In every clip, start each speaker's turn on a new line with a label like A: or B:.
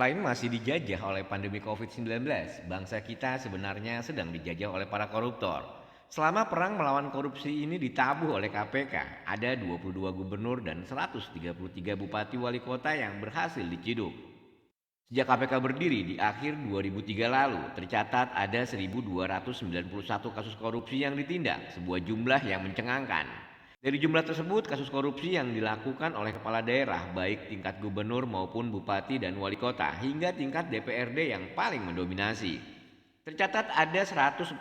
A: Selain masih dijajah oleh pandemi COVID-19, bangsa kita sebenarnya sedang dijajah oleh para koruptor. Selama perang melawan korupsi ini ditabuh oleh KPK, ada 22 gubernur dan 133 bupati wali kota yang berhasil diciduk. Sejak KPK berdiri di akhir 2003 lalu, tercatat ada 1.291 kasus korupsi yang ditindak, sebuah jumlah yang mencengangkan. Dari jumlah tersebut, kasus korupsi yang dilakukan oleh kepala daerah, baik tingkat gubernur maupun bupati dan wali kota, hingga tingkat DPRD yang paling mendominasi. Tercatat ada 144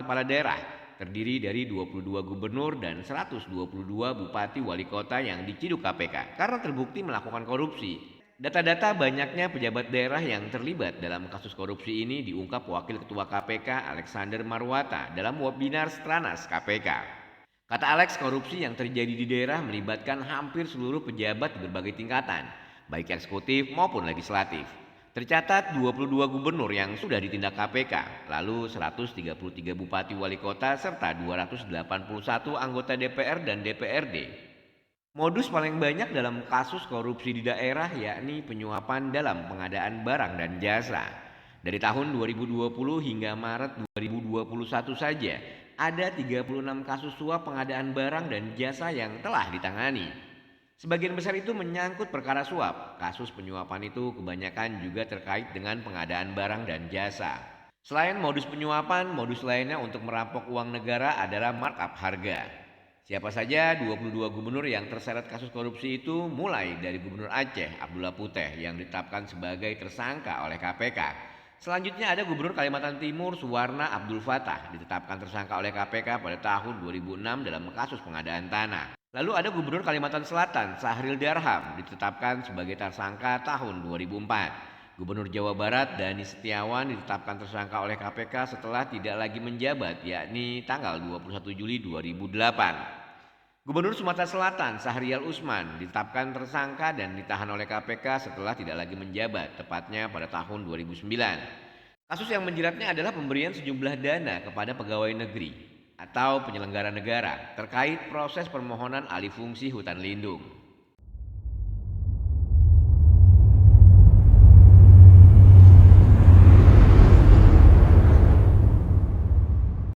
A: kepala daerah, terdiri dari 22 gubernur dan 122 bupati wali kota yang diciduk KPK karena terbukti melakukan korupsi. Data-data banyaknya pejabat daerah yang terlibat dalam kasus korupsi ini diungkap Wakil Ketua KPK Alexander Marwata dalam webinar Stranas KPK. Kata Alex, korupsi yang terjadi di daerah melibatkan hampir seluruh pejabat di berbagai tingkatan, baik eksekutif maupun legislatif. Tercatat 22 gubernur yang sudah ditindak KPK, lalu 133 bupati wali kota serta 281 anggota DPR dan DPRD. Modus paling banyak dalam kasus korupsi di daerah yakni penyuapan dalam pengadaan barang dan jasa. Dari tahun 2020 hingga Maret 2021 saja, ada 36 kasus suap pengadaan barang dan jasa yang telah ditangani. Sebagian besar itu menyangkut perkara suap. Kasus penyuapan itu kebanyakan juga terkait dengan pengadaan barang dan jasa. Selain modus penyuapan, modus lainnya untuk merampok uang negara adalah markup harga. Siapa saja 22 gubernur yang terseret kasus korupsi itu mulai dari Gubernur Aceh Abdullah Puteh yang ditetapkan sebagai tersangka oleh KPK. Selanjutnya ada Gubernur Kalimantan Timur Suwarna Abdul Fatah ditetapkan tersangka oleh KPK pada tahun 2006 dalam kasus pengadaan tanah. Lalu ada Gubernur Kalimantan Selatan Sahril Darham ditetapkan sebagai tersangka tahun 2004. Gubernur Jawa Barat Dani Setiawan ditetapkan tersangka oleh KPK setelah tidak lagi menjabat yakni tanggal 21 Juli 2008. Gubernur Sumatera Selatan Sahrial Usman ditetapkan tersangka dan ditahan oleh KPK setelah tidak lagi menjabat, tepatnya pada tahun 2009. Kasus yang menjeratnya adalah pemberian sejumlah dana kepada pegawai negeri atau penyelenggara negara terkait proses permohonan alih fungsi hutan lindung.